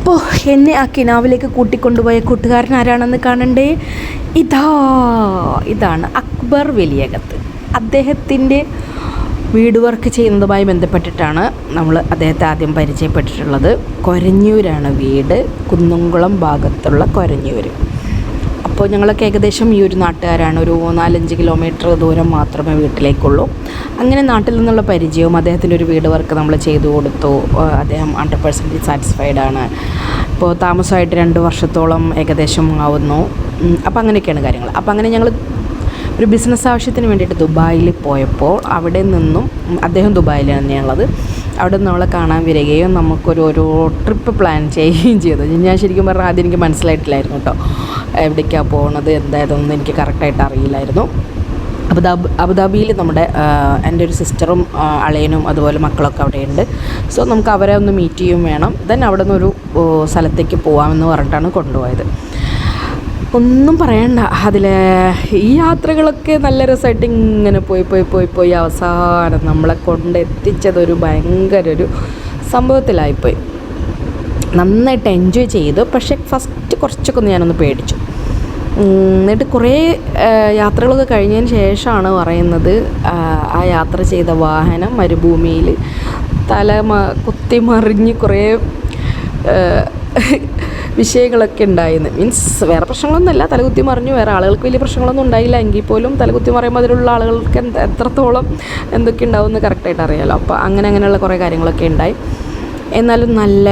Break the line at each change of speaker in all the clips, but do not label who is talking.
അപ്പോൾ എന്നെ ആ കിനാവിലേക്ക് കൂട്ടിക്കൊണ്ടുപോയ കൂട്ടുകാരൻ ആരാണെന്ന് കാണണ്ടേ? ഇതാണ് അക്ബർ വലിയകത്ത്. അദ്ദേഹത്തിൻ്റെ വീട് വർക്ക് ചെയ്യുന്നതുമായി ബന്ധപ്പെട്ടിട്ടാണ് നമ്മൾ അദ്ദേഹത്തെ ആദ്യം പരിചയപ്പെട്ടിട്ടുള്ളത്. കൊരഞ്ഞൂരാണ് വീട്, കുന്നംകുളം ഭാഗത്തുള്ള കൊരഞ്ഞൂർ. അപ്പോൾ ഞങ്ങളൊക്കെ ഏകദേശം ഈ ഒരു നാട്ടുകാരാണ്. ഒരു 4-5 കിലോമീറ്റർ ദൂരം മാത്രമേ വീട്ടിലേക്കുള്ളൂ. അങ്ങനെ നാട്ടിൽ നിന്നുള്ള പരിചയവും അദ്ദേഹത്തിൻ്റെ ഒരു വീട് വർക്ക് നമ്മൾ ചെയ്തു കൊടുത്തു. അദ്ദേഹം 100% സാറ്റിസ്ഫൈഡ് ആണ്. ഇപ്പോൾ താമസമായിട്ട് 2 വർഷത്തോളം ഏകദേശം ആവുന്നു. അപ്പോൾ അങ്ങനെയൊക്കെയാണ് കാര്യങ്ങൾ. അപ്പോൾ അങ്ങനെ ഞങ്ങൾ ഒരു ബിസിനസ് ആവശ്യത്തിന് വേണ്ടിയിട്ട് ദുബായിൽ പോയപ്പോൾ അവിടെ നിന്നും, അദ്ദേഹം ദുബായിൽ തന്നെയാണുള്ളത്, അവിടെ നിന്ന് നമ്മളെ കാണാൻ വരികയും നമുക്കൊരു ട്രിപ്പ് പ്ലാൻ ചെയ്യുകയും ചെയ്തു. ഞാൻ ശരിക്കും പറഞ്ഞാൽ ആദ്യം എനിക്ക് മനസ്സിലായിട്ടില്ലായിരുന്നു കേട്ടോ, എവിടേക്കാണ് പോകുന്നത് എന്തായതൊന്നും എനിക്ക് കറക്റ്റായിട്ട് അറിയില്ലായിരുന്നു. അബുദാബിയിൽ നമ്മുടെ എൻ്റെ ഒരു സിസ്റ്ററും അളയനും അതുപോലെ മക്കളൊക്കെ അവിടെയുണ്ട്. സോ നമുക്ക് അവരെ ഒന്ന് മീറ്റ് ചെയ്യും വേണം. ദെൻ അവിടെ നിന്നൊരു സ്ഥലത്തേക്ക് പോകാമെന്ന് പറഞ്ഞിട്ടാണ് കൊണ്ടുപോയത്. ഒന്നും പറയണ്ട, അതിലെ ഈ യാത്രകളൊക്കെ നല്ല രസമായിട്ട് ഇങ്ങനെ പോയി അവസാനം നമ്മളെ കൊണ്ടെത്തിച്ചതൊരു ഭയങ്കര ഒരു സംഭവത്തിലായിപ്പോയി. നന്നായിട്ട് എൻജോയ് ചെയ്തു. പക്ഷേ ഫസ്റ്റ് കുറച്ചൊക്കെ ഒന്ന് ഞാനൊന്ന് പേടിച്ചു. എന്നിട്ട് കുറേ യാത്രകളൊക്കെ കഴിഞ്ഞതിന് ശേഷമാണ് പറയുന്നത്, ആ യാത്ര ചെയ്ത വാഹനം മരുഭൂമിയിൽ കുത്തിമറിഞ്ഞ് കുറേ വിഷയങ്ങളൊക്കെ ഉണ്ടായിരുന്നു. മീൻസ് വേറെ പ്രശ്നങ്ങളൊന്നുമില്ല, തലകുത്തി മറിഞ്ഞു. വേറെ ആളുകൾക്ക് വലിയ പ്രശ്നങ്ങളൊന്നും ഉണ്ടായില്ല. എങ്കിൽ പോലും തലകുത്തി മറിയുമ്പോൾ അതിലുള്ള ആളുകൾക്ക് എത്രത്തോളം എന്തൊക്കെ ഉണ്ടാവുമെന്ന് കറക്റ്റായിട്ട് അറിയാമല്ലോ. അപ്പോൾ അങ്ങനെയുള്ള കുറേ കാര്യങ്ങളൊക്കെ ഉണ്ടായി. എന്നാലും നല്ല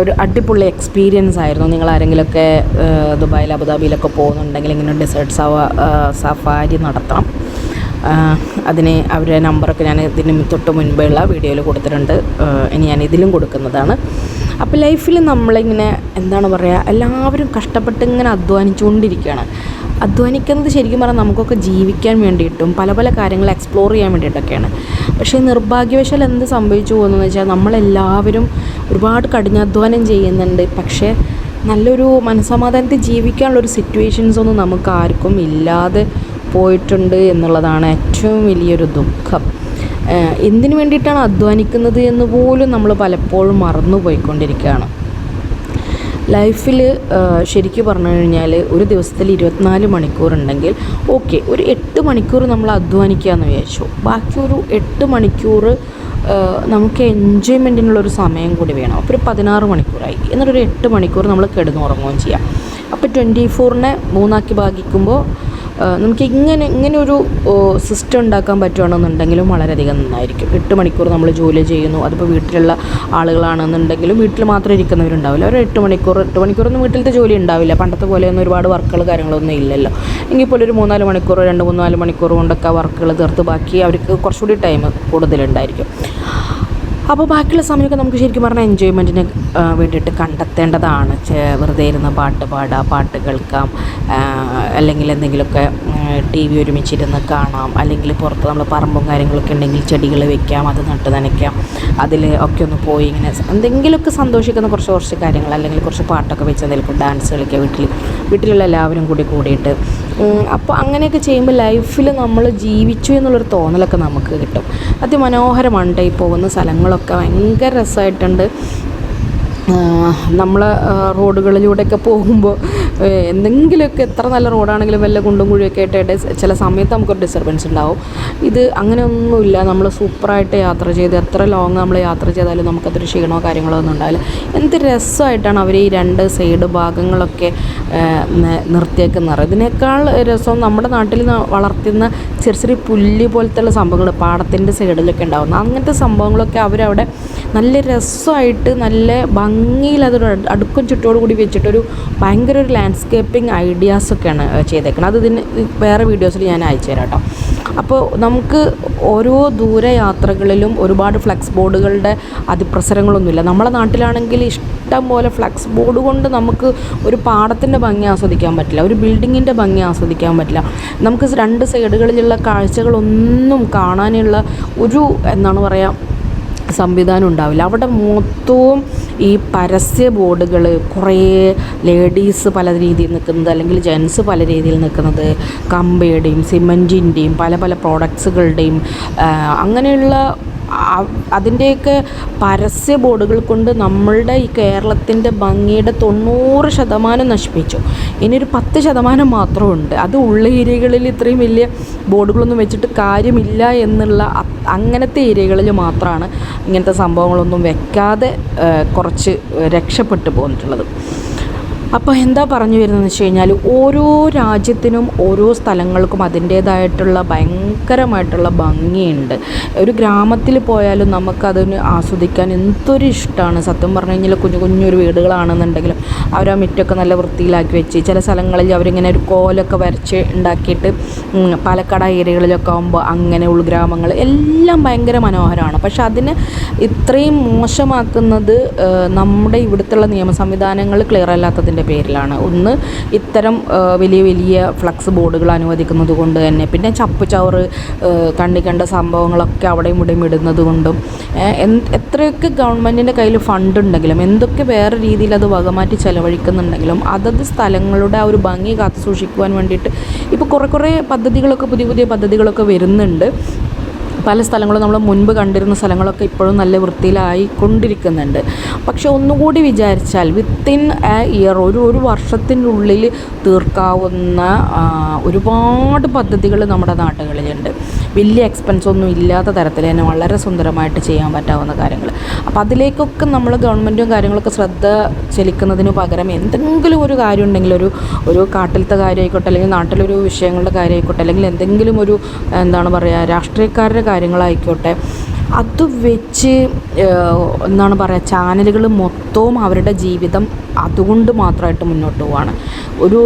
ഒരു അടിപൊളി എക്സ്പീരിയൻസ് ആയിരുന്നു. നിങ്ങൾ ആരെങ്കിലുമൊക്കെ ദുബായിൽ അബുദാബിയിലൊക്കെ പോകുന്നുണ്ടെങ്കിൽ ഇങ്ങനെ ഡെസേർട്ട് സഫാരി നടത്തണം. അതിന് അവരുടെ നമ്പറൊക്കെ ഞാൻ ഇതിന് തൊട്ട് മുൻപുള്ള വീഡിയോയിൽ കൊടുത്തിട്ടുണ്ട്. ഇനി ഞാൻ ഇതിലും കൊടുക്കുന്നതാണ്. അപ്പോൾ ലൈഫിൽ നമ്മളിങ്ങനെ എന്താണ് പറയുക, എല്ലാവരും കഷ്ടപ്പെട്ട് ഇങ്ങനെ അധ്വാനിച്ചുകൊണ്ടിരിക്കുകയാണ്. അധ്വാനിക്കുന്നത് ശരിക്കും പറഞ്ഞാൽ നമുക്കൊക്കെ ജീവിക്കാൻ വേണ്ടിയിട്ടും പല കാര്യങ്ങൾ എക്സ്പ്ലോർ ചെയ്യാൻ വേണ്ടിയിട്ടൊക്കെയാണ്. പക്ഷേ നിർഭാഗ്യവശാൽ എന്ത് സംഭവിച്ചു പോകുന്നതെന്ന് വെച്ചാൽ നമ്മളെല്ലാവരും ഒരുപാട് കഠിനാധ്വാനം ചെയ്യുന്നുണ്ട്. പക്ഷേ നല്ലൊരു മനസ്സമാധാനത്തിൽ ജീവിക്കാനുള്ളൊരു സിറ്റുവേഷൻസ് ഒന്നും നമുക്ക് ആർക്കും ഇല്ലാതെ പോയിട്ടുണ്ട് എന്നുള്ളതാണ് ഏറ്റവും വലിയൊരു ദുഃഖം. എന്തിനു വേണ്ടിയിട്ടാണ് അധ്വാനിക്കുന്നത് എന്ന് പോലും നമ്മൾ പലപ്പോഴും മറന്നു പോയിക്കൊണ്ടിരിക്കുകയാണ്. ലൈഫിൽ ശരിക്കും പറഞ്ഞു കഴിഞ്ഞാൽ ഒരു ദിവസത്തിൽ 24 മണിക്കൂർ ഉണ്ടെങ്കിൽ ഓക്കെ, ഒരു 8 മണിക്കൂർ നമ്മൾ അധ്വാനിക്കാമെന്ന് വിചാരിച്ചു. ബാക്കി ഒരു 8 മണിക്കൂർ നമുക്ക് എൻജോയ്മെൻറ്റിനുള്ളൊരു സമയം കൂടി വേണം. അപ്പോൾ ഒരു 16 മണിക്കൂറായി. എന്നിട്ടൊരു 8 മണിക്കൂർ നമ്മൾ കിടന്നുറങ്ങുകയും ചെയ്യാം. അപ്പോൾ 24നെ 3 ഭാഗിക്കുമ്പോൾ നമുക്ക് ഇങ്ങനെ ഒരു സിസ്റ്റം ഉണ്ടാക്കാൻ പറ്റുകയാണെന്നുണ്ടെങ്കിലും വളരെയധികം നന്നായിരിക്കും. 8 മണിക്കൂർ നമ്മൾ ജോലി ചെയ്യുന്നു. അതിപ്പോൾ വീട്ടിലുള്ള ആളുകളാണെന്നുണ്ടെങ്കിലും വീട്ടിൽ മാത്രം ഇരിക്കുന്നവരുണ്ടാവില്ല. ഒരു 8 മണിക്കൂറൊന്നും വീട്ടിലത്തെ ജോലി ഉണ്ടാവില്ല. പണ്ടത്തെ പോലെയൊന്നും ഒരുപാട് വർക്കുകൾ കാര്യങ്ങളൊന്നും ഇല്ലല്ലോ. എങ്കിൽ പോലും ഒരു 3-4 മണിക്കൂർ 2-3-4 മണിക്കൂർ കൊണ്ടൊക്കെ വർക്കുകൾ തീർത്ത് ബാക്കി അവർക്ക് കുറച്ചുകൂടി ടൈം കൂടുതലുണ്ടായിരിക്കും. അപ്പോൾ ബാക്കിയുള്ള സമയമൊക്കെ നമുക്ക് ശരിക്കും പറഞ്ഞാൽ എൻജോയ്മെൻറ്റിന് വേണ്ടിയിട്ട് കണ്ടെത്തേണ്ടതാണ്. വെറുതെ ഇരുന്ന് പാട്ട് പാടുക, പാട്ട് കേൾക്കാം, അല്ലെങ്കിൽ എന്തെങ്കിലുമൊക്കെ TV ഒരുമിച്ചിരുന്ന് കാണാം, അല്ലെങ്കിൽ പുറത്ത് നമ്മൾ പറമ്പും കാര്യങ്ങളൊക്കെ ഉണ്ടെങ്കിൽ ചെടികൾ വെക്കാം, അത് നട്ട് നനയ്ക്കാം, അതിൽ ഒക്കെ ഒന്ന് പോയി ഇങ്ങനെ എന്തെങ്കിലുമൊക്കെ സന്തോഷിക്കുന്ന കുറച്ച് കാര്യങ്ങൾ, അല്ലെങ്കിൽ കുറച്ച് പാട്ടൊക്കെ വെച്ച് എന്തെങ്കിലും ഡാൻസ് കളിക്കുക വീട്ടിലുള്ള എല്ലാവരും കൂടിയിട്ട്. അപ്പോൾ അങ്ങനെയൊക്കെ ചെയ്യുമ്പോൾ ലൈഫിൽ നമ്മൾ ജീവിച്ചു എന്നുള്ളൊരു തോന്നലൊക്കെ നമുക്ക് കിട്ടും. അതിമനോഹരമാണ്. ഈ പോകുന്ന സ്ഥലങ്ങളൊക്കെ ഭയങ്കര രസമായിട്ടുണ്ട്. നമ്മൾ റോഡുകളിലൂടെയൊക്കെ പോകുമ്പോൾ എന്തെങ്കിലുമൊക്കെ എത്ര നല്ല റോഡാണെങ്കിലും വല്ല കുണ്ടും കുഴിയൊക്കെ ആയിട്ട് ചില സമയത്ത് നമുക്കൊരു ഡിസ്റ്റർബൻസ് ഉണ്ടാവും. ഇത് അങ്ങനെയൊന്നുമില്ല. നമ്മൾ സൂപ്പറായിട്ട് യാത്ര ചെയ്ത് എത്ര ലോങ് നമ്മൾ യാത്ര ചെയ്താലും നമുക്കതൊരു ക്ഷീണമോ കാര്യങ്ങളോ ഒന്നും ഉണ്ടാവില്ല. എന്ത് രസമായിട്ടാണ് അവർ ഈ 2 സൈഡ് ഭാഗങ്ങളൊക്കെ നിർത്തിയേക്കുന്നത്. ഇതിനേക്കാൾ രസം നമ്മുടെ നാട്ടിൽ വളർത്തുന്ന ചെറിയ പുല്ല് പോലത്തെ സംഭവങ്ങൾ പാടത്തിൻ്റെ സൈഡിലൊക്കെ ഉണ്ടാകുന്ന അങ്ങനത്തെ സംഭവങ്ങളൊക്കെ അവരവിടെ നല്ല രസമായിട്ട് നല്ല ഭംഗിയിൽ അതൊരു അടുക്കും ചുറ്റോട് കൂടി വെച്ചിട്ടൊരു ഭയങ്കര ഒരു ലാൻഡ്സ്കേപ്പിംഗ് ഐഡിയാസൊക്കെയാണ് ചെയ്തേക്കുന്നത്. അത് ഇതിന് വേറെ വീഡിയോസിൽ ഞാൻ അയച്ചു തരാം കേട്ടോ. അപ്പോൾ നമുക്ക് ഓരോ ദൂരയാത്രകളിലും ഒരുപാട് ഫ്ലെക്സ് ബോർഡുകളുടെ അതിപ്രസരങ്ങളൊന്നുമില്ല. നമ്മളെ നാട്ടിലാണെങ്കിൽ ഇഷ്ടം പോലെ ഫ്ലെക്സ് ബോർഡ് കൊണ്ട് നമുക്ക് ഒരു പാടത്തിൻ്റെ ഭംഗി ആസ്വദിക്കാൻ പറ്റില്ല, ഒരു ബിൽഡിങ്ങിൻ്റെ ഭംഗി ആസ്വദിക്കാൻ പറ്റില്ല. നമുക്ക് 2 സൈഡുകളിലുള്ള കാഴ്ചകളൊന്നും കാണാനുള്ള ഒരു എന്താണ് പറയുക സംവിധാനം ഉണ്ടാവില്ല. അവിടെ മൊത്തവും ഈ പരസ്യ ബോർഡുകൾ, കുറേ ലേഡീസ് പല രീതിയിൽ നിൽക്കുന്നത്, അല്ലെങ്കിൽ ജെൻസ് പല രീതിയിൽ നിൽക്കുന്നത്, കമ്പയുടെയും സിമൻറ്റിൻ്റെയും പല പ്രോഡക്ട്സുകളുടെയും അങ്ങനെയുള്ള അതിൻ്റെയൊക്കെ പരസ്യ ബോർഡുകൾ കൊണ്ട് നമ്മളുടെ ഈ കേരളത്തിൻ്റെ ഭംഗിയുടെ 90% നശിപ്പിച്ചു. ഇനിയൊരു 10% മാത്രമുണ്ട്. അത് ഉള്ള ഏരിയകളിൽ ഇത്രയും വലിയ ബോർഡുകളൊന്നും വെച്ചിട്ട് കാര്യമില്ല എന്നുള്ള അങ്ങനത്തെ ഏരിയകളിൽ മാത്രമാണ് ഇങ്ങനത്തെ സംഭവങ്ങളൊന്നും വെക്കാതെ കുറച്ച് രക്ഷപ്പെട്ടു പോന്നിട്ടുള്ളത്. അപ്പോൾ എന്താ പറഞ്ഞു വരുന്നതെന്ന് വെച്ച് കഴിഞ്ഞാൽ ഓരോ രാജ്യത്തിനും ഓരോ സ്ഥലങ്ങൾക്കും അതിൻ്റേതായിട്ടുള്ള ഭയങ്കരമായിട്ടുള്ള ഭംഗിയുണ്ട്. ഒരു ഗ്രാമത്തിൽ പോയാലും നമുക്കതിന് ആസ്വദിക്കാൻ എന്തൊരു ഇഷ്ടമാണ്. സത്യം പറഞ്ഞു കഴിഞ്ഞാൽ കുഞ്ഞു കുഞ്ഞൊരു വീടുകളാണെന്നുണ്ടെങ്കിലും അവർ ആ മുറ്റമൊക്കെ നല്ല വൃത്തിയിലാക്കി വെച്ച്, ചില സ്ഥലങ്ങളിൽ അവരിങ്ങനെ ഒരു കോലൊക്കെ വരച്ച് ഉണ്ടാക്കിയിട്ട്, പാലക്കാട് ഏരിയകളിലൊക്കെ ആകുമ്പോൾ അങ്ങനെ ഉൾഗ്രാമങ്ങൾ എല്ലാം ഭയങ്കര മനോഹരമാണ്. പക്ഷെ അതിന് ഇത്രയും മോശമാക്കുന്നത് നമ്മുടെ ഇവിടുത്തെ നിയമ സംവിധാനങ്ങൾ ക്ലിയർ അല്ലാത്തതിൻ്റെ പേരിലാണ്. ഒന്ന്, ഇത്തരം വലിയ വലിയ ഫ്ലക്സ് ബോർഡുകൾ അനുവദിക്കുന്നത് കൊണ്ട് തന്നെ, പിന്നെ ചപ്പ് ചവറ് കണ്ണി കണ്ട സംഭവങ്ങളൊക്കെ അവിടെയും ഇവിടെയും ഇടുന്നത് കൊണ്ടും, എത്രയൊക്കെ ഗവൺമെൻറ്റിൻ്റെ കയ്യിൽ ഫണ്ട് ഉണ്ടെങ്കിലും, എന്തൊക്കെ വേറെ രീതിയിൽ അത് വകമാറ്റി ചെലവഴിക്കുന്നുണ്ടെങ്കിലും, അതത് സ്ഥലങ്ങളുടെ ആ ഒരു ഭംഗി കാത്തു സൂക്ഷിക്കുവാൻ വേണ്ടിയിട്ട് ഇപ്പോൾ കുറേ പദ്ധതികളൊക്കെ, പുതിയ പുതിയ പദ്ധതികളൊക്കെ വരുന്നുണ്ട്. പല സ്ഥലങ്ങളും നമ്മൾ മുൻപ് കണ്ടിരുന്ന സ്ഥലങ്ങളൊക്കെ ഇപ്പോഴും നല്ല വൃത്തിയിലായിക്കൊണ്ടിരിക്കുന്നുണ്ട്. പക്ഷെ ഒന്നുകൂടി വിചാരിച്ചാൽ വിത്തിൻ എ ഇയർ, ഒരു വർഷത്തിനുള്ളിൽ തീർക്കാവുന്ന ഒരുപാട് പദ്ധതികൾ നമ്മുടെ നാട്ടുകളിലുണ്ട്. വലിയ എക്സ്പെൻസ് ഒന്നും ഇല്ലാത്ത തരത്തിൽ തന്നെ വളരെ സുന്ദരമായിട്ട് ചെയ്യാൻ പറ്റാവുന്ന കാര്യങ്ങൾ. അപ്പോൾ അതിലേക്കൊക്കെ നമ്മൾ ഗവൺമെൻറ്റും കാര്യങ്ങളൊക്കെ ശ്രദ്ധ ചെലുക്കുന്നതിന് പകരം എന്തെങ്കിലും ഒരു കാര്യം ഉണ്ടെങ്കിൽ, ഒരു കാട്ടിലത്തെ കാര്യമായിക്കോട്ടെ, അല്ലെങ്കിൽ നാട്ടിലൊരു വിഷയങ്ങളുടെ കാര്യമായിക്കോട്ടെ, അല്ലെങ്കിൽ എന്തെങ്കിലും ഒരു എന്താണ് പറയുക രാഷ്ട്രീയക്കാരുടെ കാര്യങ്ങളായിക്കോട്ടെ, അത് വെച്ച് എന്താണ് പറയുക ചാനലുകൾ മൊത്തവും അവരുടെ ജീവിതം അതുകൊണ്ട് മാത്രമായിട്ട് മുന്നോട്ട് പോവാണ്. ഒരു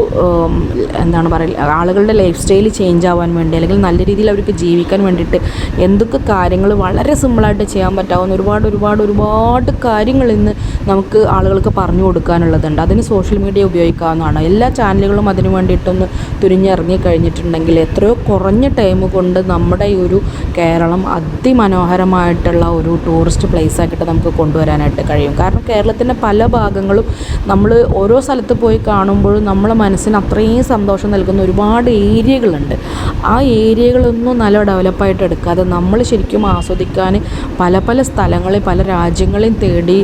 എന്താണ് പറയുക ആളുകളുടെ ലൈഫ് സ്റ്റൈൽ ചേഞ്ച് ആവാൻ വേണ്ടി, അല്ലെങ്കിൽ നല്ല രീതിയിൽ അവർക്ക് ജീവിക്കാൻ വേണ്ടിയിട്ട് എന്തൊക്കെ കാര്യങ്ങൾ വളരെ സിമ്പിളായിട്ട് ചെയ്യാൻ പറ്റാവുന്ന ഒരുപാട് കാര്യങ്ങൾ ഇന്ന് നമുക്ക് ആളുകൾക്ക് പറഞ്ഞു കൊടുക്കാനുള്ളതുണ്ട്. അതിന് സോഷ്യൽ മീഡിയ ഉപയോഗിക്കാവുന്നതാണ്. എല്ലാ ചാനലുകളും അതിന് വേണ്ടിയിട്ടൊന്ന് തുനിഞ്ഞിറങ്ങി കഴിഞ്ഞിട്ടുണ്ടെങ്കിൽ എത്രയോ കുറഞ്ഞ ടൈം കൊണ്ട് നമ്മുടെ ഈ ഒരു കേരളം അതിമനോഹരമായിട്ടുള്ള ഒരു ടൂറിസ്റ്റ് പ്ലേസ് ആക്കിയിട്ട് നമുക്ക് കൊണ്ടുവരാനായിട്ട് കഴിയും. കാരണം കേരളത്തിൻ്റെ പല ഭാഗങ്ങളും നമ്മൾ ഓരോ സ്ഥലത്ത് പോയി കാണുമ്പോഴും നമ്മളെ മനസ്സിന് അത്രയും സന്തോഷം നൽകുന്ന ഒരുപാട് ഏരിയകളുണ്ട്. ആ ഏരിയകളൊന്നും നല്ല ഡെവലപ്പായിട്ട് എടുക്കാതെ നമ്മൾ ശരിക്കും ആസ്വദിക്കാൻ പല സ്ഥലങ്ങളിൽ, പല രാജ്യങ്ങളെയും തേടി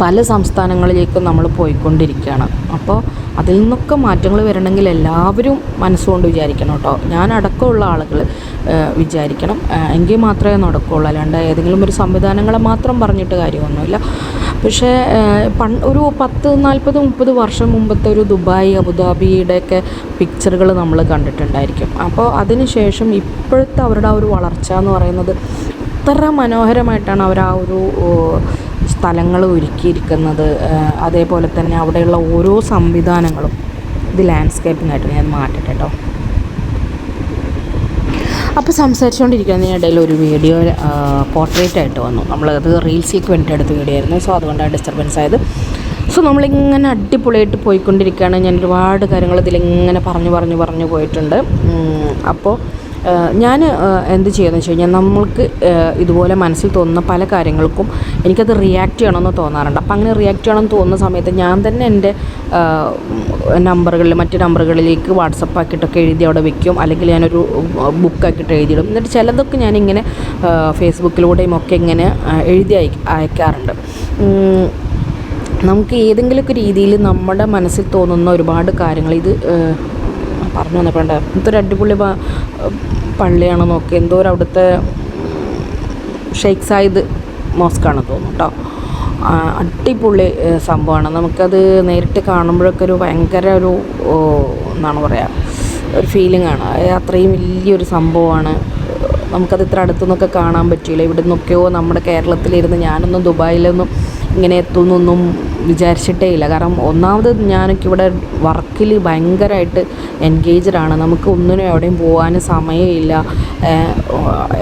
പല സംസ്ഥാനങ്ങളിലേക്കും നമ്മൾ പോയിക്കൊണ്ടിരിക്കുകയാണ്. അപ്പോൾ അതിൽ നിന്നൊക്കെ മാറ്റങ്ങൾ വരണമെങ്കിൽ എല്ലാവരും മനസ്സുകൊണ്ട് വിചാരിക്കണം കേട്ടോ. ഞാനടക്കമുള്ള ആളുകൾ വിചാരിക്കണം, എങ്കിൽ മാത്രമേ നടക്കുകയുള്ളൂ. അല്ലാണ്ട് ഏതെങ്കിലും ഒരു സംവിധാനങ്ങളെ മാത്രം പറഞ്ഞിട്ട് കാര്യമൊന്നുമില്ല. പക്ഷേ ഒരു 10-40-30 വർഷം മുമ്പത്തെ ഒരു ദുബായ്, അബുദാബിയുടെയൊക്കെ പിക്ചറുകൾ നമ്മൾ കണ്ടിട്ടുണ്ടായിരിക്കും. അപ്പോൾ അതിന് ശേഷം ഇപ്പോഴത്തെ അവരുടെ ആ ഒരു വളർച്ച എന്ന് പറയുന്നത് എത്ര മനോഹരമായിട്ടാണ് അവർ ആ ഒരു സ്ഥലങ്ങൾ ഒരുക്കിയിരിക്കുന്നത്. അതേപോലെ തന്നെ അവിടെയുള്ള ഓരോ സംവിധാനങ്ങളും. ഇത് ലാൻഡ്സ്കേപ്പിംഗ് ആയിട്ട് ഞാൻ മാറ്റട്ടെ കേട്ടോ. അപ്പോൾ സംസാരിച്ചുകൊണ്ടിരിക്കുന്നതിനിടയിൽ ഒരു വീഡിയോ പോർട്രേറ്റ് ആയിട്ട് വന്നു. നമ്മളത് റീൽസിലേക്ക് വേണ്ടിയിട്ട് എടുത്ത വീഡിയോ ആയിരുന്നു. സോ അതുകൊണ്ടാണ് ഡിസ്റ്റർബൻസ് ആയത്. സോ നമ്മളിങ്ങനെ അടിപൊളിയായിട്ട് പോയിക്കൊണ്ടിരിക്കുകയാണ്. ഞാൻ ഒരുപാട് കാര്യങ്ങൾ ഇതിലിങ്ങനെ പറഞ്ഞു പോയിട്ടുണ്ട്. അപ്പോൾ ഞാൻ എന്ത് ചെയ്യുമെന്ന് വെച്ച് കഴിഞ്ഞാൽ, നമ്മൾക്ക് ഇതുപോലെ മനസ്സിൽ തോന്നുന്ന പല കാര്യങ്ങൾക്കും എനിക്കത് റിയാക്ട് ചെയ്യണമെന്ന് തോന്നാറുണ്ട്. അപ്പോൾ അങ്ങനെ റിയാക്ട് ചെയ്യണമെന്ന് തോന്നുന്ന സമയത്ത് ഞാൻ തന്നെ എൻ്റെ മറ്റ് നമ്പറുകളിലേക്ക് വാട്സപ്പ് ആക്കിയിട്ടൊക്കെ എഴുതി അവിടെ വെക്കും. അല്ലെങ്കിൽ ഞാനൊരു ബുക്കാക്കിയിട്ട് എഴുതിയിടും. എന്നിട്ട് ചിലതൊക്കെ ഞാനിങ്ങനെ ഫേസ്ബുക്കിലൂടെയും ഒക്കെ ഇങ്ങനെ എഴുതി അയക്കാറുണ്ട്. നമുക്ക് ഏതെങ്കിലുമൊക്കെ രീതിയിൽ നമ്മുടെ മനസ്സിൽ തോന്നുന്ന ഒരുപാട് കാര്യങ്ങൾ, ഇത് പറഞ്ഞു വന്നപ്പോണ്ട് എന്തൊരു അടിപൊളി പള്ളിയാണ് നോക്കി, എന്തോരം അവിടുത്തെ ഷെയ്ഖ് സായിദ് മോസ്കാണെന്ന് തോന്നുന്നു കേട്ടോ. അടിപൊളി സംഭവമാണ്. നമുക്കത് നേരിട്ട് കാണുമ്പോഴൊക്കെ ഒരു ഭയങ്കര എന്താണ് പറയുക ഒരു ഫീലിംഗാണ്. അത്രയും വലിയൊരു സംഭവമാണ്. നമുക്കത് ഇത്ര അടുത്തുനിന്നൊക്കെ കാണാൻ പറ്റില്ല. ഇവിടെ നിന്നൊക്കെയോ നമ്മുടെ കേരളത്തിലിരുന്ന്, ഞാനൊന്നും ദുബായിലൊന്നും ഇങ്ങനെ എത്തുന്നൊന്നും വിചാരിച്ചിട്ടേ ഇല്ല. കാരണം ഒന്നാമത് ഞാനൊക്കെ ഇവിടെ വർക്കിൽ ഭയങ്കരമായിട്ട് എൻഗേജ്ഡാണ്. നമുക്ക് ഒന്നിനും എവിടെയും പോകാനും സമയമില്ല.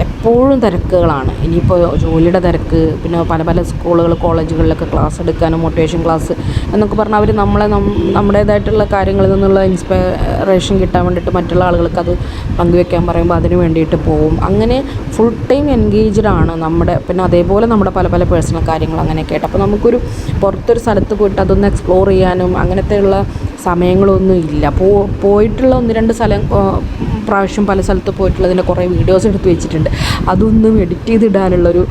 എപ്പോഴും തിരക്കുകളാണ്. ഇനിയിപ്പോൾ ജോലിയുടെ തിരക്ക്, പിന്നെ പല സ്കൂളുകൾ, കോളേജുകളിലൊക്കെ ക്ലാസ് എടുക്കാനും മോട്ടിവേഷൻ ക്ലാസ് എന്നൊക്കെ പറഞ്ഞാൽ അവർ നമ്മുടേതായിട്ടുള്ള കാര്യങ്ങളിൽ നിന്നുള്ള ഇൻസ്പിറേഷൻ കിട്ടാൻ വേണ്ടിയിട്ട് മറ്റുള്ള ആളുകൾക്ക് അത് പങ്കുവെക്കാൻ പറയുമ്പോൾ അതിന് വേണ്ടിയിട്ട് പോവും. അങ്ങനെ ഫുൾ ടൈം എൻഗേജ്ഡാണ് നമ്മുടെ. പിന്നെ അതേപോലെ നമ്മുടെ പല പേഴ്സണൽ കാര്യങ്ങൾ അങ്ങനെയൊക്കെ ആയിട്ട്. അപ്പോൾ നമുക്കൊരു പുറത്തൊരു സ്ഥലത്ത് പോയിട്ട് അതൊന്ന് എക്സ്പ്ലോർ ചെയ്യാനും അങ്ങനത്തെയുള്ള സമയങ്ങളൊന്നും ഇല്ല. പോയിട്ടുള്ള 1-2 പ്രാവശ്യം പല സ്ഥലത്ത് പോയിട്ടുള്ളതിൻ്റെ കുറേ വീഡിയോസ് എടുത്ത് വെച്ചിട്ടുണ്ട്. അതൊന്നും എഡിറ്റ് ചെയ്തിടാനുള്ളൊരു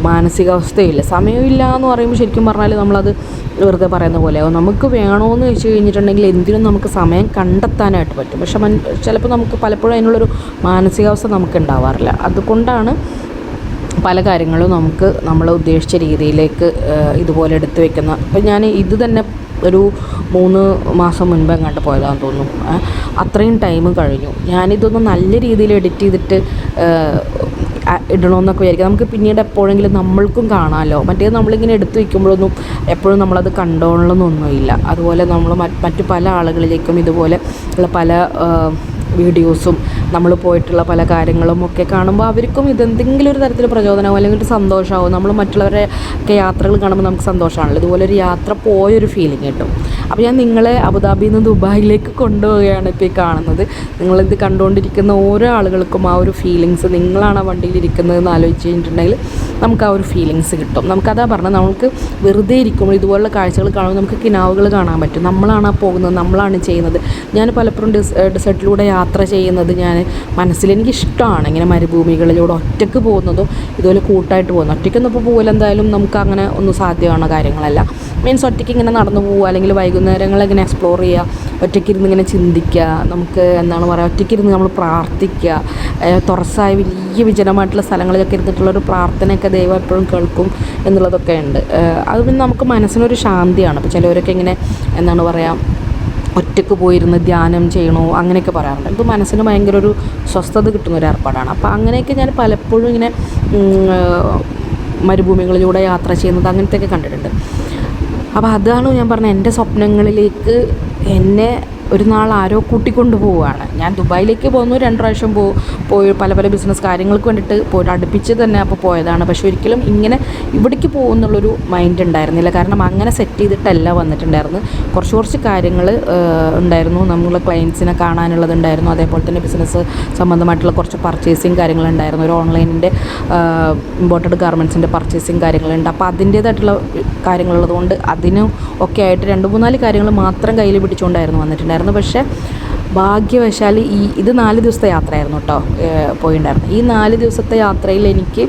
മാനസികാവസ്ഥയില്ല. സമയമില്ല എന്ന് പറയുമ്പോൾ ശരിക്കും പറഞ്ഞാൽ നമ്മളത് വെറുതെ പറയുന്ന പോലെയാവും. നമുക്ക് വേണമെന്ന് വെച്ച് കഴിഞ്ഞിട്ടുണ്ടെങ്കിൽ എന്തിനും നമുക്ക് സമയം കണ്ടെത്താനായിട്ട് പറ്റും. പക്ഷെ ചിലപ്പോൾ നമുക്ക് പലപ്പോഴും അതിനുള്ളൊരു മാനസികാവസ്ഥ നമുക്ക് ഉണ്ടാവാറില്ല. അതുകൊണ്ടാണ് പല കാര്യങ്ങളും നമുക്ക് നമ്മൾ ഉദ്ദേശിച്ച രീതിയിലേക്ക് ഇതുപോലെ എടുത്ത് വെക്കുന്ന. അപ്പം ഞാൻ ഇത് തന്നെ ഒരു 3 മാസം മുൻപ് എങ്ങാണ്ട് പോയതാണെന്ന് തോന്നുന്നു. അത്രയും ടൈം കഴിഞ്ഞു. ഞാനിതൊന്ന് നല്ല രീതിയിൽ എഡിറ്റ് ചെയ്തിട്ട് ഇടണമെന്നൊക്കെ വിചാരിക്കുക. നമുക്ക് പിന്നീട് എപ്പോഴെങ്കിലും നമ്മൾക്കും കാണാമല്ലോ. മറ്റേത് നമ്മളിങ്ങനെ എടുത്ത് വയ്ക്കുമ്പോഴൊന്നും എപ്പോഴും നമ്മളത് കണ്ടോളണമെന്നൊന്നുമില്ല. അതുപോലെ നമ്മൾ മറ്റു പല ആളുകളിലേക്കും ഇതുപോലെ ഉള്ള പല വീഡിയോസും നമ്മൾ പോയിട്ടുള്ള പല കാര്യങ്ങളും ഒക്കെ കാണുമ്പോൾ അവർക്കും ഇതെന്തെങ്കിലും ഒരു തരത്തിൽ പ്രചോദനമാവും, അല്ലെങ്കിൽ ഒരു സന്തോഷമാവും. നമ്മൾ മറ്റുള്ളവരെ ഒക്കെ യാത്രകൾ കാണുമ്പോൾ നമുക്ക് സന്തോഷമാണല്ലോ. ഇതുപോലെ ഒരു യാത്ര പോയൊരു ഫീലിംഗ് കിട്ടും. അപ്പോൾ ഞാൻ നിങ്ങളെ അബുദാബിയിൽ നിന്ന് ദുബായിലേക്ക് കൊണ്ടുപോവുകയാണ് ഇപ്പോൾ ഈ കാണുന്നത്. നിങ്ങളിത് കണ്ടുകൊണ്ടിരിക്കുന്ന ഓരോ ആളുകൾക്കും ആ ഒരു ഫീലിങ്സ്, നിങ്ങളാണ് ആ വണ്ടിയിലിരിക്കുന്നതെന്ന് ആലോചിച്ച് കഴിഞ്ഞിട്ടുണ്ടെങ്കിൽ നമുക്ക് ആ ഒരു ഫീലിങ്സ് കിട്ടും. നമുക്കതാ പറഞ്ഞാൽ നമുക്ക് വെറുതെ ഇരിക്കുമ്പോൾ ഇതുപോലുള്ള കാഴ്ചകൾ കാണുമ്പോൾ നമുക്ക് കിനാവുകൾ കാണാൻ പറ്റും. നമ്മളാണ് ആ പോകുന്നത്, നമ്മളാണ് ചെയ്യുന്നത്. ഞാൻ പലപ്പോഴും ഡെസേർട്ടിലൂടെ യാത്ര ചെയ്യുന്നത് ഞാൻ മനസ്സിലെനിക്കിഷ്ടമാണ്. ഇങ്ങനെ മരുഭൂമികളിലൂടെ ഒറ്റയ്ക്ക് പോകുന്നതും ഇതുപോലെ കൂട്ടായിട്ട് പോകുന്നു. ഒറ്റയ്ക്കൊന്നും ഇപ്പോൾ പോകില്ല, എന്തായാലും നമുക്ക് അങ്ങനെ ഒന്നും സാധ്യമാണ് കാര്യങ്ങളല്ല. മീൻസ് ഒറ്റയ്ക്ക് ഇങ്ങനെ നടന്നു പോവുക, അല്ലെങ്കിൽ വൈകുന്നേരങ്ങൾ ഇങ്ങനെ എക്സ്പ്ലോർ ചെയ്യുക, ഒറ്റയ്ക്കിരുന്ന് ഇങ്ങനെ ചിന്തിക്കുക, നമുക്ക് എന്താണ് പറയുക, ഒറ്റയ്ക്കിരുന്ന് നമ്മൾ പ്രാർത്ഥിക്കുക. തുറസായ വലിയ വിജനമായിട്ടുള്ള സ്ഥലങ്ങളിലൊക്കെ ഇരുന്നിട്ടുള്ളൊരു പ്രാർത്ഥനയൊക്കെ ദൈവം എപ്പോഴും കേൾക്കും എന്നുള്ളതൊക്കെ ഉണ്ട്. അത് പിന്നെ നമുക്ക് മനസ്സിനൊരു ശാന്തിയാണ്. ഇപ്പോൾ ചിലവരൊക്കെ ഇങ്ങനെ എന്താണ് പറയുക, ഒറ്റയ്ക്ക് പോയിരുന്ന് ധ്യാനം ചെയ്യണോ അങ്ങനെയൊക്കെ പറയാറുണ്ട്. ഇത് മനസ്സിന് ഭയങ്കര ഒരു സ്വസ്ഥത കിട്ടുന്ന ഒരു ഏർപ്പാടാണ്. അപ്പോൾ അങ്ങനെയൊക്കെ ഞാൻ പലപ്പോഴും ഇങ്ങനെ മരുഭൂമികളിലൂടെ യാത്ര ചെയ്യുന്നത് അങ്ങനത്തെയൊക്കെ കണ്ടിട്ടുണ്ട്. അപ്പോൾ അതാണ് ഞാൻ പറഞ്ഞത്, എൻ്റെ സ്വപ്നങ്ങളിലേക്ക് എന്നെ ഒരു നാൾ ആരോ കൂട്ടിക്കൊണ്ട് പോവുകയാണ്. ഞാൻ ദുബായിലേക്ക് പോകുന്നു, 2 പ്രാവശ്യം പോയി പല പല ബിസിനസ് കാര്യങ്ങൾക്ക് വേണ്ടിയിട്ട് പോയിട്ട് അടുപ്പിച്ച് തന്നെ അപ്പോൾ പോയതാണ്. പക്ഷേ ഒരിക്കലും ഇങ്ങനെ ഇവിടേക്ക് പോകുന്നുള്ളൊരു മൈൻഡ് ഉണ്ടായിരുന്നില്ല. കാരണം അങ്ങനെ സെറ്റ് ചെയ്തിട്ടല്ല വന്നിട്ടുണ്ടായിരുന്നു. കുറച്ച് കാര്യങ്ങൾ ഉണ്ടായിരുന്നു. നമ്മളെ ക്ലയൻസിനെ കാണാനുള്ളതുണ്ടായിരുന്നു. അതേപോലെ തന്നെ ബിസിനസ് സംബന്ധമായിട്ടുള്ള കുറച്ച് പർച്ചേസിങ് കാര്യങ്ങളുണ്ടായിരുന്നു. ഒരു ഓൺലൈനിൻ്റെ ഇമ്പോർട്ടഡ് ഗാർമെൻറ്റ്സിൻ്റെ പർച്ചേസിങ് കാര്യങ്ങളുണ്ട്. അപ്പോൾ അതിൻ്റേതായിട്ടുള്ള കാര്യങ്ങളുള്ളത് കൊണ്ട് അതിനും ഒക്കെ ആയിട്ട് 2-3 കാര്യങ്ങൾ മാത്രം കയ്യിൽ പിടിച്ചുകൊണ്ടായിരുന്നു വന്നിട്ടുണ്ടായിരുന്നു. പക്ഷേ ഭാഗ്യവശാൽ ഇത് 4 ദിവസത്തെ യാത്രയായിരുന്നു കേട്ടോ പോയിണ്ടായിരുന്നു. ഈ 4 ദിവസത്തെ യാത്രയിൽ എനിക്ക്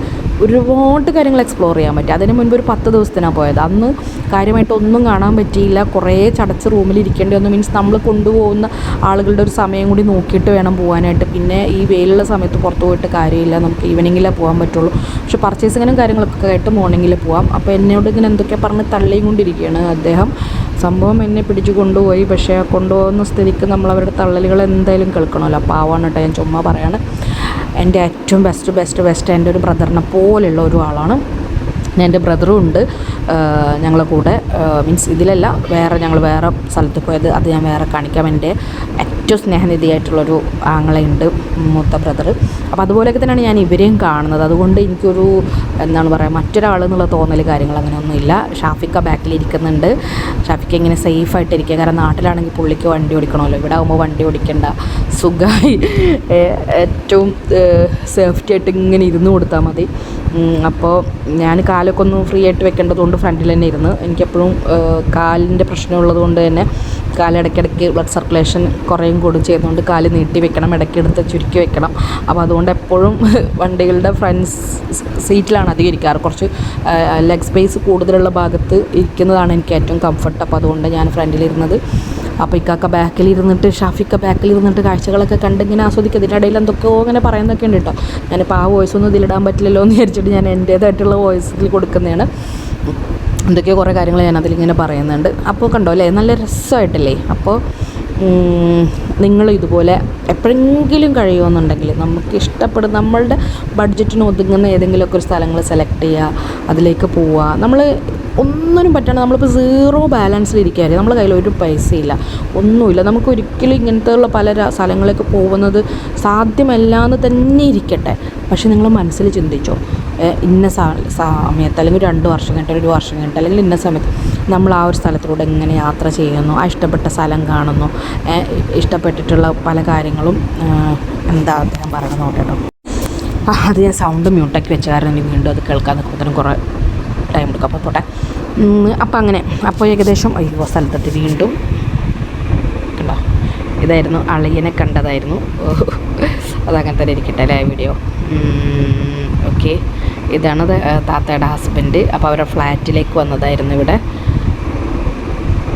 ഒരുപാട് കാര്യങ്ങൾ എക്സ്പ്ലോർ ചെയ്യാൻ പറ്റി. അതിന് മുൻപ് ഒരു 10 ദിവസത്തിനാണ് പോയത്. അന്ന് കാര്യമായിട്ടൊന്നും കാണാൻ പറ്റിയില്ല. കുറേ ചടച്ച് റൂമിൽ ഇരിക്കേണ്ടി വന്നു. മീൻസ് നമ്മൾ കൊണ്ടുപോകുന്ന ആളുകളുടെ ഒരു സമയം കൂടി നോക്കിയിട്ട് വേണം പോകാനായിട്ട്. പിന്നെ ഈ വെയിലുള്ള സമയത്ത് പുറത്ത് പോയിട്ട് കാര്യമില്ല, നമുക്ക് ഈവനിങ്ങിലേ പോകാൻ പറ്റുള്ളൂ. പക്ഷെ പർച്ചേസിങ്ങിനും കാര്യങ്ങളൊക്കെ ആയിട്ട് മോർണിംഗിൽ പോകാം. അപ്പോൾ എന്നോട് ഇങ്ങനെ എന്തൊക്കെ പറഞ്ഞ് തള്ളിയും കൊണ്ടിരിക്കുകയാണ് അദ്ദേഹം. സംഭവം എന്നെ പിടിച്ച് കൊണ്ടുപോയി. പക്ഷേ കൊണ്ടുപോകുന്ന സ്ഥിതിക്ക് നമ്മൾ അവരുടെ തള്ളലുകൾ എന്തായാലും കേൾക്കണമല്ലോ. പാവമാണ് കേട്ടോ, ഞാൻ ചുമ്മാ പറയാണ്. എൻ്റെ ഏറ്റവും ബെസ്റ്റ് എൻ്റെ ഒരു ബ്രദറിനെ പോലെയുള്ള ഒരു ആളാണ്. എൻ്റെ ബ്രദറും ഉണ്ട് ഞങ്ങളെ കൂടെ. മീൻസ് ഇതിലല്ല, ഞങ്ങൾ വേറെ സ്ഥലത്ത് പോയത്, അത് ഞാൻ വേറെ കാണിക്കാം. എൻ്റെ ഏറ്റവും സ്നേഹനിധിയായിട്ടുള്ളൊരു ആങ്ങളയുണ്ട്, മൂത്ത ബ്രദർ. അപ്പോൾ അതുപോലെയൊക്കെ തന്നെയാണ് ഞാൻ ഇവരെയും കാണുന്നത്. അതുകൊണ്ട് എനിക്കൊരു എന്താണ് പറയുക, മറ്റൊരാളെന്നുള്ള തോന്നൽ കാര്യങ്ങൾ അങ്ങനെയൊന്നുമില്ല. ഷാഫിക്ക ബാക്കിലിരിക്കുന്നുണ്ട്. ഷാഫിക്ക ഇങ്ങനെ സേഫായിട്ടിരിക്കുക. കാരണം നാട്ടിലാണെങ്കിൽ പുള്ളിക്ക് വണ്ടി ഓടിക്കണമല്ലോ. ഇവിടെ ആകുമ്പോൾ വണ്ടി ഓടിക്കേണ്ട, സുഖമായി ഏറ്റവും സേഫ്റ്റി ആയിട്ട് ഇങ്ങനെ ഇരുന്ന് കൊടുത്താൽ മതി. അപ്പോൾ ഞാൻ കാലൊക്കെ ഒന്ന് ഫ്രീ ആയിട്ട് വെക്കേണ്ടതുകൊണ്ട് ഫ്രണ്ടിൽ തന്നെ ഇരുന്ന്. എനിക്കെപ്പോഴും കാലിൻ്റെ പ്രശ്നമുള്ളത് കൊണ്ട് തന്നെ കാലിടയ്ക്കിടയ്ക്ക് ബ്ലഡ് സർക്കുലേഷൻ കുറേയും കൂടും ചെയ്യുന്നതുകൊണ്ട് കാല് നീട്ടി വെക്കണം, ഇടയ്ക്കെടുത്ത് ചുരുക്കി വെക്കണം. അപ്പോൾ അതുകൊണ്ട് എപ്പോഴും വണ്ടികളുടെ ഫ്രണ്ട് സീറ്റിലാണ് അധികം ഇരിക്കാറ്. കുറച്ച് ലെഗ് സ്പേസ് കൂടുതലുള്ള ഭാഗത്ത് ഇരിക്കുന്നതാണ് എനിക്ക് ഏറ്റവും കംഫർട്ട്. അപ്പോൾ അതുകൊണ്ട് ഞാൻ ഫ്രണ്ടിലിരുന്നത്. അപ്പോൾ ഇക്കാക്ക ബാക്കിലിരുന്നിട്ട്, ഷാഫിക്ക ബാക്കിലിരുന്നിട്ട് കാഴ്ചകളൊക്കെ കണ്ടിങ്ങനെ ആസ്വദിക്കുക. ഇതിൻ്റെ ഇടയിൽ എന്തൊക്കെയോ അങ്ങനെ പറയുന്നൊക്കെ ഉണ്ട് കേട്ടോ. ഞാനിപ്പോൾ ആ വോയിസ് ഒന്നും ഇതിലിടാൻ പറ്റില്ലല്ലോ എന്ന് വിചാരിച്ചിട്ട് ഞാൻ എൻ്റേതായിട്ടുള്ള വോയിസിൽ കൊടുക്കുന്നതാണ്. എന്തൊക്കെയോ കുറേ കാര്യങ്ങൾ ഞാൻ അതിലിങ്ങനെ പറയുന്നുണ്ട്. അപ്പോൾ കണ്ടോ അല്ലേ, നല്ല രസമായിട്ടല്ലേ. അപ്പോൾ നിങ്ങൾ ഇതുപോലെ എപ്പോഴെങ്കിലും കഴിയുമെന്നുണ്ടെങ്കിൽ നമുക്ക് ഇഷ്ടപ്പെടുന്ന നമ്മളുടെ ബഡ്ജറ്റിന് ഒതുങ്ങുന്ന ഏതെങ്കിലുമൊക്കെ ഒരു സ്ഥലങ്ങൾ സെലക്ട് ചെയ്യുക, അതിലേക്ക് പോവുക. നമ്മൾ ഒന്നിനും പറ്റാണ്ട് നമ്മളിപ്പോൾ 0 ബാലൻസിലിരിക്കുകയായിരിക്കും. നമ്മുടെ കയ്യിൽ ഒരു പൈസയില്ല, ഒന്നുമില്ല. നമുക്ക് ഒരിക്കലും ഇങ്ങനത്തെ ഉള്ള പല സ്ഥലങ്ങളിലേക്ക് പോകുന്നത് സാധ്യമല്ലാന്ന് തന്നെ ഇരിക്കട്ടെ. പക്ഷെ നിങ്ങൾ മനസ്സിൽ ചിന്തിച്ചോ, ഇന്ന സമയത്ത് അല്ലെങ്കിൽ 2 വർഷം കഴിഞ്ഞിട്ട്, 1 വർഷം കഴിഞ്ഞിട്ട്, അല്ലെങ്കിൽ ഇന്ന സമയത്ത് നമ്മൾ ആ ഒരു സ്ഥലത്തിലൂടെ എങ്ങനെ യാത്ര ചെയ്യുന്നു, ആ ഇഷ്ടപ്പെട്ട സ്ഥലം കാണുന്നു, ഇഷ്ടപ്പെട്ടിട്ടുള്ള പല കാര്യങ്ങളും എന്താ ഞാൻ പറയണമെന്ന് നോക്കട്ടോ. അത് ഞാൻ സൗണ്ട് മ്യൂട്ടാക്കി വെച്ച കാരണം ഇനി വീണ്ടും അത് കേൾക്കാൻ നിൽക്കുമ്പോഴത്തേനും കുറേ ടൈം എടുക്കും. അപ്പോൾ പോട്ടെ. അപ്പോൾ അങ്ങനെ അപ്പോൾ ഏകദേശം സ്ഥലത്തെത്തി വീണ്ടും കണ്ടോ. ഇതായിരുന്നു അളിയനെ കണ്ടതായിരുന്നു. അതങ്ങനെ തന്നെ ഇരിക്കട്ടെ അല്ലേ വീഡിയോ. ഓക്കെ, ഇതാണ് താത്തയുടെ ഹസ്ബൻഡ്. അപ്പോൾ അവരുടെ ഫ്ലാറ്റിലേക്ക് വന്നതായിരുന്നു ഇവിടെ.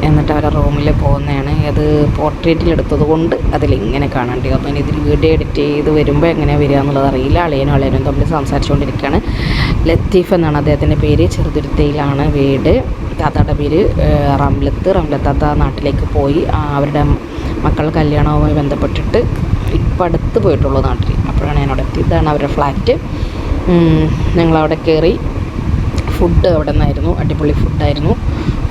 എന്നിട്ട് അവരുടെ റൂമിൽ പോകുന്നതാണ്. അത് പോർട്രേറ്റിലെടുത്തത് കൊണ്ട് അതിലിങ്ങനെ കാണേണ്ടി വന്നു. ഇനി ഇതിൽ വീഡിയോ എഡിറ്റ് ചെയ്ത് വരുമ്പോൾ എങ്ങനെയാണ് വരിക എന്നുള്ളത് അറിയില്ല. അളിയനും തമ്മിൽ സംസാരിച്ചുകൊണ്ടിരിക്കുകയാണ്. ലത്തീഫ് എന്നാണ് അദ്ദേഹത്തിൻ്റെ പേര്. ചെറുതുരുത്തിയിലാണ് വീട്. താത്തയുടെ പേര് റംലത്ത് താത്ത നാട്ടിലേക്ക് പോയി. അവരുടെ മക്കൾ കല്യാണവുമായി ബന്ധപ്പെട്ടിട്ട് ഇപ്പം അടുത്ത് പോയിട്ടുള്ളൂ നാട്ടിൽ. അപ്പോഴാണ് ഞാനവിടെ എത്തി. ഇതാണ് അവരുടെ ഫ്ലാറ്റ്. ഞങ്ങളവിടെ കയറി. ഫുഡ് അവിടെ നിന്നായിരുന്നു, അടിപൊളി ഫുഡായിരുന്നു.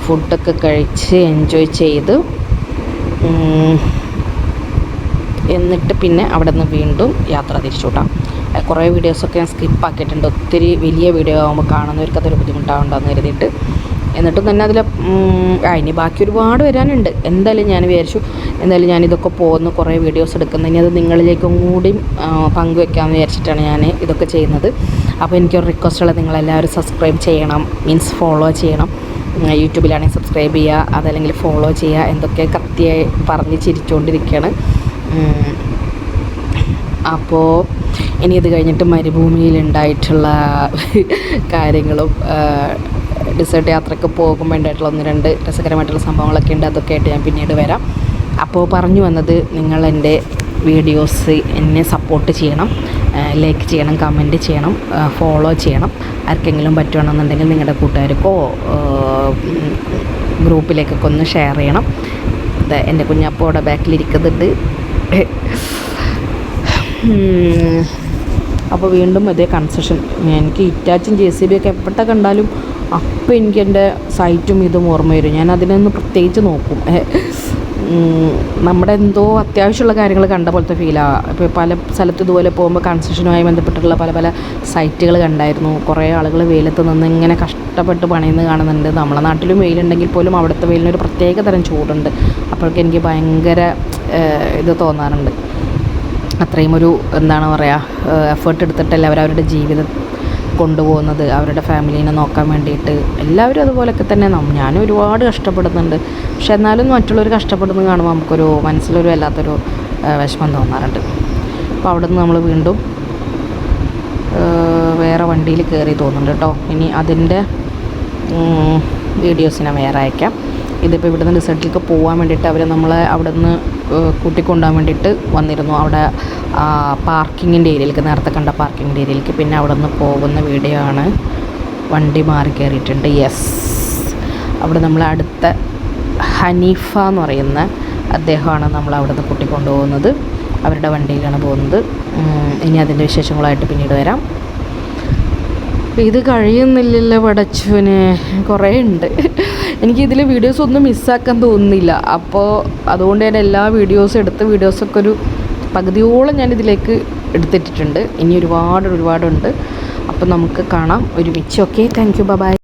ഫുഡൊക്കെ കഴിച്ച് എൻജോയ് ചെയ്ത് എന്നിട്ട് പിന്നെ അവിടെ നിന്ന് വീണ്ടും യാത്ര തിരിച്ചു വിട്ടാം. കുറേ വീഡിയോസൊക്കെ ഞാൻ സ്കിപ്പാക്കിയിട്ടുണ്ട്. ഒത്തിരി വലിയ വീഡിയോ ആകുമ്പോൾ കാണുന്നവർക്ക് അതൊരു ബുദ്ധിമുട്ടാവുണ്ടെന്ന് കരുതിയിട്ട്. എന്നിട്ടും തന്നെ അതിൽ ഇനി ബാക്കി ഒരുപാട് വരാനുണ്ട്. എന്തായാലും ഞാൻ വിചാരിച്ചു, എന്തായാലും ഞാനിതൊക്കെ പോകുന്നു കുറേ വീഡിയോസ് എടുക്കുന്നത്, ഇനി അത് നിങ്ങളിലേക്കും കൂടി പങ്കുവെക്കാമെന്ന് വിചാരിച്ചിട്ടാണ് ഞാൻ ഇതൊക്കെ ചെയ്യുന്നത്. അപ്പോൾ എനിക്കൊരു റിക്വസ്റ്റുള്ള നിങ്ങളെല്ലാവരും സബ്സ്ക്രൈബ് ചെയ്യണം, മീൻസ് ഫോളോ ചെയ്യണം. യൂട്യൂബിലാണെങ്കിൽ സബ്സ്ക്രൈബ് ചെയ്യുക, അതല്ലെങ്കിൽ ഫോളോ ചെയ്യുക. എന്തൊക്കെ കത്തിയായി പറഞ്ഞ് ചിരിച്ചുകൊണ്ടിരിക്കുകയാണ്. അപ്പോൾ ഇനി ഇത് കഴിഞ്ഞിട്ട് മരുഭൂമിയിലുണ്ടായിട്ടുള്ള കാര്യങ്ങളും ഡിസേർട്ട് യാത്രയ്ക്ക് പോകുമ്പോൾ ഉണ്ടായിട്ടുള്ള 1-2 രസകരമായിട്ടുള്ള സംഭവങ്ങളൊക്കെ ഉണ്ട്. അതൊക്കെ ആയിട്ട് ഞാൻ പിന്നീട് വരാം. അപ്പോൾ പറഞ്ഞു വന്നത്, നിങ്ങൾ എൻ്റെ വീഡിയോസ് എന്നെ സപ്പോർട്ട് ചെയ്യണം, ലൈക്ക് ചെയ്യണം, കമൻറ്റ് ചെയ്യണം, ഫോളോ ചെയ്യണം. ആർക്കെങ്കിലും പറ്റുകയാണെന്നുണ്ടെങ്കിൽ നിങ്ങളുടെ കൂട്ടുകാർക്കോ ഗ്രൂപ്പിലേക്കൊക്കെ ഒന്ന് ഷെയർ ചെയ്യണം. എൻ്റെ കുഞ്ഞപ്പോടെ ബാക്കിലിരിക്കുന്നുണ്ട്. അപ്പോൾ വീണ്ടും അതേ കൺസെഷൻ. എനിക്ക് ഇറ്റാച്ചും JCB ഒക്കെ എപ്പോഴത്തെ കണ്ടാലും അപ്പോൾ എനിക്ക് എൻ്റെ സൈറ്റും ഇതും ഓർമ്മ വരും. ഞാൻ അതിനൊന്ന് പ്രത്യേകിച്ച് നോക്കും. നമ്മുടെ എന്തോ അത്യാവശ്യമുള്ള കാര്യങ്ങൾ കണ്ട പോലത്തെ ഫീലാണ്. ഇപ്പോൾ പല സ്ഥലത്ത് ഇതുപോലെ പോകുമ്പോൾ കൺസ്ട്രക്ഷനുമായി ബന്ധപ്പെട്ടുള്ള പല സൈറ്റുകൾ കണ്ടായിരുന്നു. കുറേ ആളുകൾ വെയിലത്ത് നിന്ന് ഇങ്ങനെ കഷ്ടപ്പെട്ട് പണിയുന്നത് കാണുന്നുണ്ട്. നമ്മളെ നാട്ടിലും വെയിലുണ്ടെങ്കിൽ പോലും അവിടുത്തെ വെയിലിനൊരു പ്രത്യേക തരം ചൂടുണ്ട്. അപ്പോഴൊക്കെ എനിക്ക് ഭയങ്കര ഇത് തോന്നാറുണ്ട്. അത്രയും ഒരു എന്താണ് പറയുക, എഫേർട്ട് എടുത്തിട്ടല്ലേ അവരവരുടെ ജീവിതം കൊണ്ടുപോകുന്നത്, അവരുടെ ഫാമിലീനെ നോക്കാൻ വേണ്ടിയിട്ട്. എല്ലാവരും അതുപോലെയൊക്കെ തന്നെ. ഞാനും ഒരുപാട് കഷ്ടപ്പെടുന്നുണ്ട്. പക്ഷെ എന്നാലും മറ്റുള്ളവർ കഷ്ടപ്പെടുന്നത് കാണുമ്പോൾ നമുക്കൊരു മനസ്സിലൊരു വല്ലാത്തൊരു വിഷമം തോന്നാറുണ്ട്. അപ്പോൾ അവിടെ നിന്ന് നമ്മൾ വീണ്ടും വേറെ വണ്ടിയിൽ കയറി തോന്നുന്നുണ്ട് കേട്ടോ. ഇനി അതിൻ്റെ വീഡിയോസ് ഞാൻ വേറെ അയക്കാം. ഇതിപ്പോൾ ഇവിടുന്ന് റിസൾട്ടിലേക്ക് പോകാൻ വേണ്ടിയിട്ട് അവർ നമ്മളെ അവിടെ നിന്ന് കൂട്ടിക്കൊണ്ടുപോകാൻ വേണ്ടിയിട്ട് വന്നിരുന്നു. അവിടെ പാർക്കിങ്ങിൻ്റെ ഏരിയയിലേക്ക്, നേരത്തെ കണ്ട പാർക്കിങ്ങിൻ്റെ ഏരിയയിലേക്ക്. പിന്നെ അവിടെ നിന്ന് പോകുന്ന വീഡിയോ ആണ്. വണ്ടി മാറി കയറിയിട്ടുണ്ട്. യെസ്, അവിടെ നമ്മൾ അടുത്ത ഹനീഫ എന്ന് പറയുന്ന അദ്ദേഹമാണ് നമ്മൾ അവിടെ നിന്ന് കൂട്ടിക്കൊണ്ടുപോകുന്നത്. അവരുടെ വണ്ടിയിലാണ് പോകുന്നത്. ഇനി അതിൻ്റെ വിശേഷങ്ങളായിട്ട് പിന്നീട് വരാം. ഇത് കഴിയുന്നില്ലല്ലോ പടച്ചോനെ, കുറേ ഉണ്ട്. എനിക്കിതിൽ വീഡിയോസ് ഒന്നും മിസ്സാക്കാൻ തോന്നുന്നില്ല. അപ്പോൾ അതുകൊണ്ട് ഞാൻ എല്ലാ വീഡിയോസൊക്കെ ഒരു പകുതിയോളം ഞാനിതിലേക്ക് എടുത്തിട്ടിട്ടുണ്ട്. ഇനി ഒരുപാടുണ്ട്. അപ്പോൾ നമുക്ക് കാണാം ഒരുമിച്ച്. Okay, thank you, by.